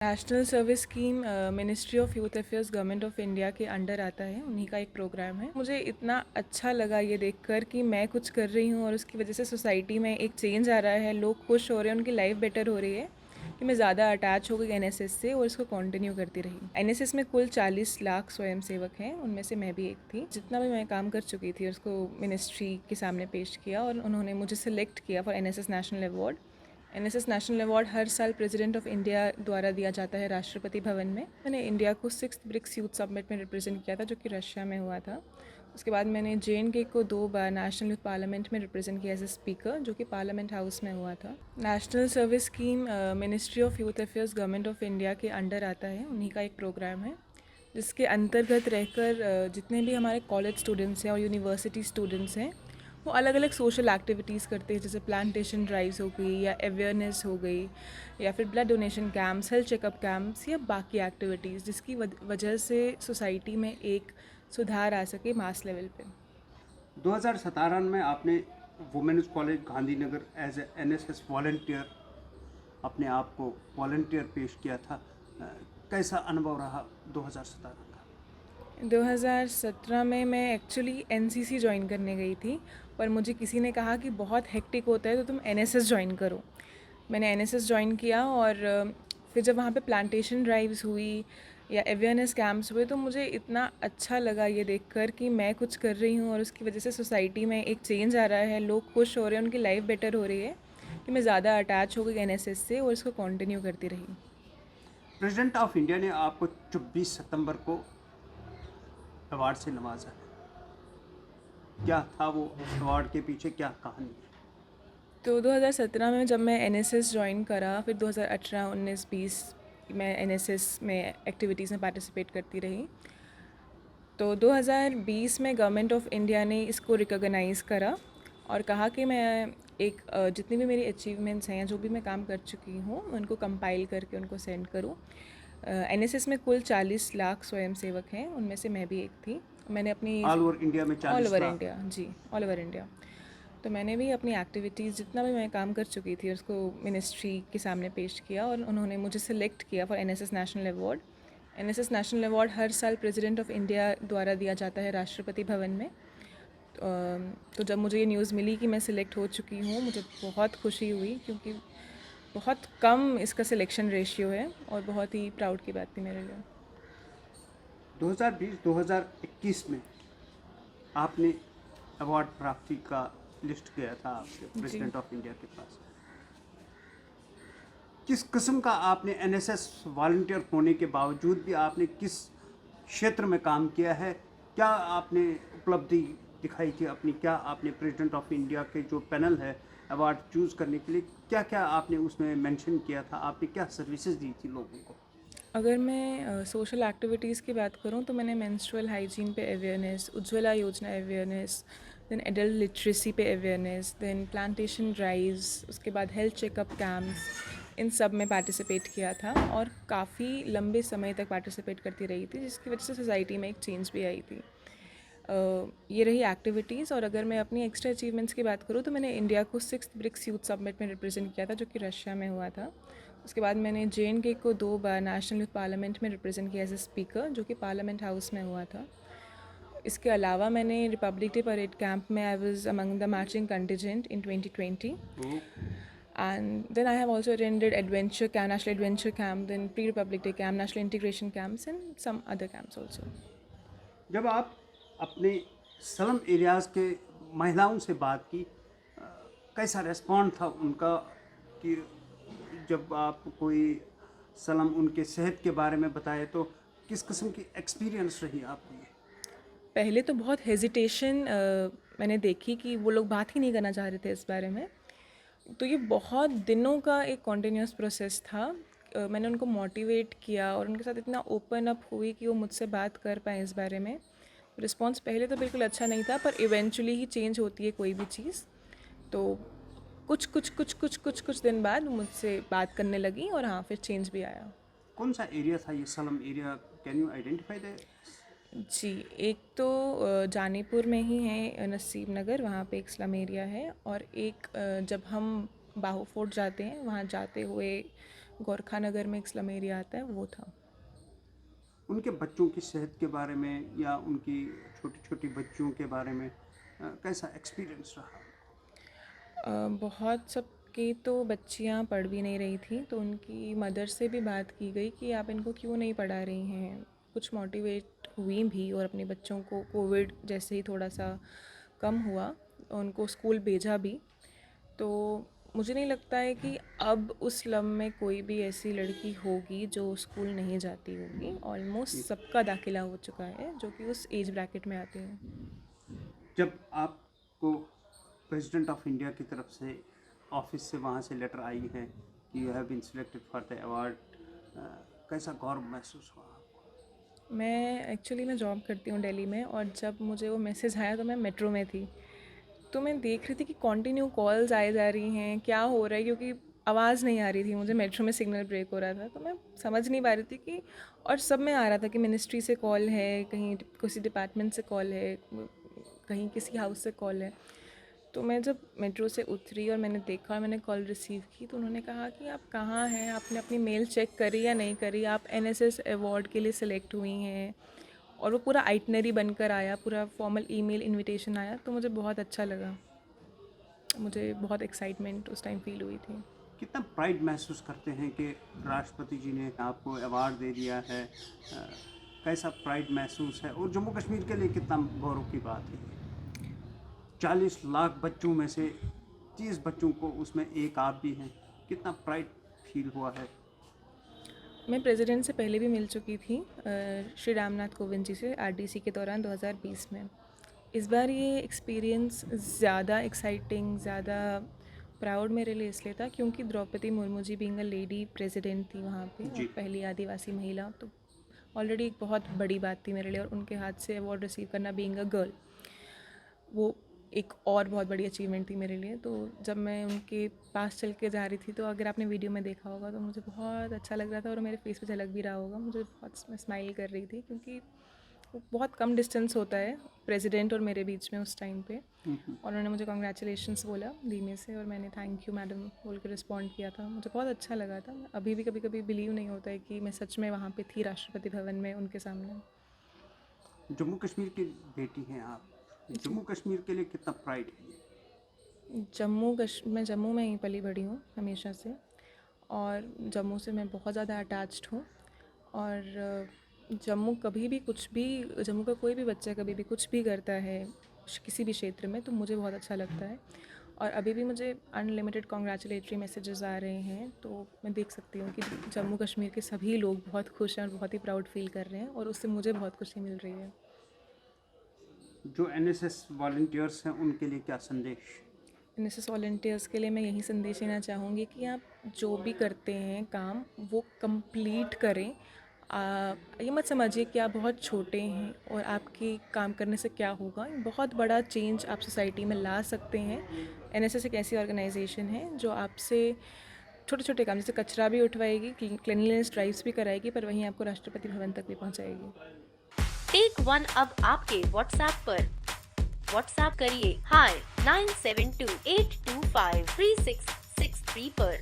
National service scheme ministry of youth affairs government of India के under आता है। उन्हीं का एक प्रोग्राम है। मुझे इतना अच्छा लगा ये देखकर कि मैं कुछ कर रही हूँ और उसकी वजह से सोसाइटी में एक चेंज आ रहा है, लोग खुश हो रहे हैं, उनकी लाइफ बेटर हो रही है कि मैं ज़्यादा अटैच हो गई एनएसएस से और इसको कंटिन्यू करती रही। एनएसएस में कुल 40 लाख स्वयंसेवक हैं, उनमें से मैं भी एक थी। जितना भी मैं काम कर चुकी थी उसको मिनिस्ट्री के सामने पेश किया और उन्होंने मुझे सिलेक्ट किया for NSS national award. NSS national award हर साल प्रेसिडेंट ऑफ इंडिया द्वारा दिया जाता है राष्ट्रपति भवन में। मैंने इंडिया को 6th ब्रिक्स यूथ समिट में रिप्रेजेंट किया था, जो कि रशिया में हुआ था। उसके बाद मैंने JNK को 2 बार नेशनल यूथ पार्लियामेंट में रिप्रेजेंट किया एज ए स्पीकर, जो कि पार्लियामेंट हाउस में हुआ था। National service scheme ministry of youth affairs government of India के अंडर आता है। उन्हीं का एक प्रोग्राम है जिसके अंतर्गत रहकर जितने भी हमारे कॉलेज स्टूडेंट्स हैं और यूनिवर्सिटी स्टूडेंट्स हैं, वो अलग अलग सोशल एक्टिविटीज़ करते हैं, जैसे प्लांटेशन ड्राइव्स हो गई या अवेयरनेस हो गई या फिर blood donation camps, health checkup camps या बाकी एक्टिविटीज़, जिसकी वजह से सोसाइटी में एक सुधार आ सके मास लेवल पे। 2017 में आपने women's college Gandhinagar as a NSS volunteer अपने आप को वॉलंटियर पेश किया था। कैसा अनुभव रहा 2017 का? 2017 में मैं एक्चुअली NCC ज्वाइन करने गई थी, पर मुझे किसी ने कहा कि बहुत हेक्टिक होता है तो तुम NSS ज्वाइन करो। मैंने NSS ज्वाइन किया और फिर जब वहाँ पे प्लांटेशन ड्राइव्स हुई या अवेयरनेस कैंप्स हुए तो मुझे इतना अच्छा लगा ये देखकर कि मैं कुछ कर रही हूँ और उसकी वजह से सोसाइटी में एक चेंज आ रहा है, लोग खुश हो रहे हैं, उनकी लाइफ बेटर हो रही है कि मैं ज़्यादा अटैच हो गई NSS से और इसको कंटिन्यू करती रही। प्रेसिडेंट ऑफ इंडिया ने आपको 24 सितंबर को अवार्ड से नवाजा है। क्या था वो अवार्ड के पीछे, क्या कहानी है? तो 2017 में जब मैं NSS ज्वाइन करा, फिर 2018, 19, 20 मैं NSS में एक्टिविटीज़ में पार्टिसिपेट करती रही। तो 2020 में गवर्नमेंट ऑफ इंडिया ने इसको रिकॉग्नाइज़ करा और कहा कि मैं एक जितनी भी मेरी अचीवमेंट्स हैं, जो भी मैं काम कर चुकी हूँ, उनको कंपाइल करके उनको सेंड करूँ। NSS में कुल 40 लाख स्वयंसेवक हैं, उनमें से मैं भी एक थी। मैंने अपनी ऑल ओवर इंडिया में ऑल 40 ओवर लाख इंडिया, जी, ऑल ओवर इंडिया। तो मैंने भी अपनी एक्टिविटीज़ जितना भी मैं काम कर चुकी थी उसको मिनिस्ट्री के सामने पेश किया और उन्होंने मुझे सिलेक्ट किया for NSS national award. NSS national award हर साल प्रेसिडेंट ऑफ इंडिया द्वारा दिया जाता है राष्ट्रपति भवन में। तो जब मुझे ये न्यूज़ मिली कि मैं सिलेक्ट हो चुकी हूँ, मुझे बहुत खुशी हुई, क्योंकि बहुत कम इसका सिलेक्शन रेशियो है और बहुत ही प्राउड की बात थी मेरे लिए। 2020-2021 में आपने अवार्ड प्राप्ति का लिस्ट गया था आपके जी। प्रेसिडेंट ऑफ इंडिया के पास। किस किस्म का आपने एनएसएस वॉलंटियर होने के बावजूद भी आपने किस क्षेत्र में काम किया है? क्या आपने उपलब्धि दिखाई थी अपनी? क्या आपने प्रेसिडेंट ऑफ इंडिया के जो पैनल है अवार्ड चूज़ करने के लिए, क्या क्या आपने उसमें मेंशन किया था? आपने क्या सर्विसेज दी थी लोगों को? अगर मैं सोशल एक्टिविटीज़ की बात करूं तो मैंने मेंस्ट्रुअल हाइजीन पे अवेयरनेस, उज्ज्वला योजना अवेयरनेस, देन एडल्ट लिटरेसी पे अवेयरनेस, देन प्लांटेशन ड्राइव्स, उसके बाद हेल्थ चेकअप कैंप्स, इन सब में पार्टिसिपेट किया था और काफ़ी लंबे समय तक पार्टिसिपेट करती रही थी, जिसकी वजह से सोसाइटी में एक चेंज भी आई थी। ये रही एक्टिविटीज़। और अगर मैं अपनी एक्स्ट्रा अचीवमेंट्स की बात करूँ तो मैंने इंडिया को 6th ब्रिक्स यूथ समिट में रिप्रेजेंट किया था, जो कि रशिया में हुआ था। उसके बाद मैंने JNK को 2 बार नेशनल यूथ पार्लियामेंट में रिप्रेजेंट किया एज ए स्पीकर, जो कि पार्लियामेंट हाउस में हुआ था। इसके अलावा मैंने रिपब्लिक डे परेड कैंप में I was among the marching contingent in 2020, and then I have also attended adventure camp, national adventure camp, then pre republic day camp, national integration camps and some other camps also. जब आप अपने slum areas के महिलाओं से बात की, कैसा respond था उनका? कि जब आप कोई सलाम उनके सेहत के बारे में बताए तो किस किस्म की एक्सपीरियंस रही आपकी? पहले तो बहुत हेजिटेशन मैंने देखी कि वो लोग बात ही नहीं करना चाह रहे थे इस बारे में। तो ये बहुत दिनों का एक कॉन्टिन्यूस प्रोसेस था। मैंने उनको मोटिवेट किया और उनके साथ इतना ओपन अप हुई कि वो मुझसे बात कर पाएँ इस बारे में। रिस्पॉन्स पहले तो बिल्कुल अच्छा नहीं था, पर इवेंचुअली ही चेंज होती है कोई भी चीज़। तो कुछ दिन बाद मुझसे बात करने लगी और हाँ, फिर चेंज भी आया। कौन सा एरिया था ये slum area? Can you identify the? जी, एक तो जानीपुर में ही है नसीब नगर, वहाँ पे एक स्लम एरिया है, और एक जब हम बाहू फोर्ट जाते हैं, वहाँ जाते हुए गोरखा नगर में एक स्लम एरिया आता है, वो था। उनके बच्चों की सेहत के बारे में या उनकी छोटी छोटी बच्चियों के बारे में कैसा एक्सपीरियंस रहा? बहुत सबकी तो बच्चियां पढ़ भी नहीं रही थी, तो उनकी मदर से भी बात की गई कि आप इनको क्यों नहीं पढ़ा रही हैं। कुछ मोटिवेट हुई भी और अपने बच्चों को कोविड जैसे ही थोड़ा सा कम हुआ उनको स्कूल भेजा भी। तो मुझे नहीं लगता है कि अब उस स्लम में कोई भी ऐसी लड़की होगी जो स्कूल नहीं जाती होगी। ऑलमोस्ट सबका दाखिला हो चुका है जो कि उस एज ब्रैकेट में आते हैं। जब आपको प्रेसिडेंट ऑफ इंडिया की तरफ से ऑफिस से वहाँ से लेटर आई है कि you have been selected for the award, कैसा गौरव महसूस हुआ आपको? मैं जॉब करती हूँ दिल्ली में, और जब मुझे वो मैसेज आया तो मैं मेट्रो में थी। तो मैं देख रही थी कि कंटिन्यू कॉल्स आए जा रही हैं, क्या हो रहा है, क्योंकि आवाज़ नहीं आ रही थी मुझे, मेट्रो में सिग्नल ब्रेक हो रहा था। तो मैं समझ नहीं पा रही थी कि, और सब में आ रहा था कि मिनिस्ट्री से कॉल है, कहीं किसी डिपार्टमेंट से कॉल है, कहीं किसी हाउस से कॉल है। तो मैं जब मेट्रो से उतरी और मैंने देखा और मैंने कॉल रिसीव की, तो उन्होंने कहा कि आप कहाँ हैं, आपने अपनी मेल चेक करी या नहीं करी, आप एनएसएस अवार्ड के लिए सिलेक्ट हुई हैं। और वो पूरा आइटनरी बनकर आया, पूरा फॉर्मल ईमेल इनविटेशन आया। तो मुझे बहुत अच्छा लगा, मुझे बहुत एक्साइटमेंट उस टाइम फील हुई थी। कितना प्राइड महसूस करते हैं कि राष्ट्रपति जी ने आपको अवार्ड दे दिया है, कैसा प्राइड महसूस है और जम्मू कश्मीर के लिए कितना गौरव की बात है? 40 लाख बच्चों में से 30 बच्चों को उसमें एक आप भी हैं, कितना प्राइड फील हुआ है? मैं प्रेसिडेंट से पहले भी मिल चुकी थी, श्री रामनाथ कोविंद जी से, आरडीसी के दौरान 2020 में। इस बार ये एक्सपीरियंस ज़्यादा एक्साइटिंग, ज़्यादा प्राउड मेरे लिए इसलिए था क्योंकि Draupadi Murmu ji being a lady president थी वहाँ पे, और जी। पहली आदिवासी महिला। तो ऑलरेडी एक बहुत बड़ी बात थी मेरे लिए, और उनके हाथ से अवार्ड रिसीव करना बीइंग अ गर्ल, वो एक और बहुत बड़ी अचीवमेंट थी मेरे लिए। तो जब मैं उनके पास चल के जा रही थी, तो अगर आपने वीडियो में देखा होगा तो मुझे बहुत अच्छा लग रहा था, और मेरे फेस पे झलक भी रहा होगा, मुझे बहुत, मैं स्माइल कर रही थी क्योंकि वो बहुत कम डिस्टेंस होता है प्रेसिडेंट और मेरे बीच में उस टाइम पे। और उन्होंने मुझे कॉन्ग्रेचुलेशंस बोला धीमे से, और मैंने थैंक यू मैडम बोल के रिस्पॉन्ड किया था। मुझे बहुत अच्छा लगा था। अभी भी कभी कभी बिलीव नहीं होता है कि मैं सच में वहाँ पे थी राष्ट्रपति भवन में उनके सामने। जम्मू कश्मीर की बेटी हैं आप, जम्मू कश्मीर के लिए कितना प्राइड है? मैं जम्मू में ही पली बड़ी हूँ हमेशा से, और जम्मू से मैं बहुत ज़्यादा अटैच्ड हूँ। और जम्मू कभी भी कुछ भी, जम्मू का कोई भी बच्चा कभी भी कुछ भी करता है किसी भी क्षेत्र में, तो मुझे बहुत अच्छा लगता है। और अभी भी मुझे अनलिमिटेड कॉन्ग्रेचुलेटरी मैसेजेस आ रहे हैं, तो मैं देख सकती हूँ कि जम्मू कश्मीर के सभी लोग बहुत खुश हैं और बहुत ही प्राउड फील कर रहे हैं, और उससे मुझे बहुत खुशी मिल रही है। जो एनएसएस वॉलंटियर्स हैं उनके लिए क्या संदेश? एनएसएस वॉलंटियर्स के लिए मैं यही संदेश देना चाहूँगी कि आप जो भी करते हैं काम, वो कंप्लीट करें। ये मत समझिए कि आप बहुत छोटे हैं और आपके काम करने से क्या होगा। बहुत बड़ा चेंज आप सोसाइटी में ला सकते हैं। एनएसएस एक ऐसी ऑर्गेनाइजेशन है जो आपसे छोटे छोटे काम, जैसे कचरा भी उठवाएगी, क्लीनलीनेस ड्राइव्स भी कराएगी, पर वहीं आपको राष्ट्रपति भवन तक भी पहुँचाएगी। टेक वन अब आपके व्हाट्सएप पर। व्हाट्सएप करिए हाय 9728253663 पर।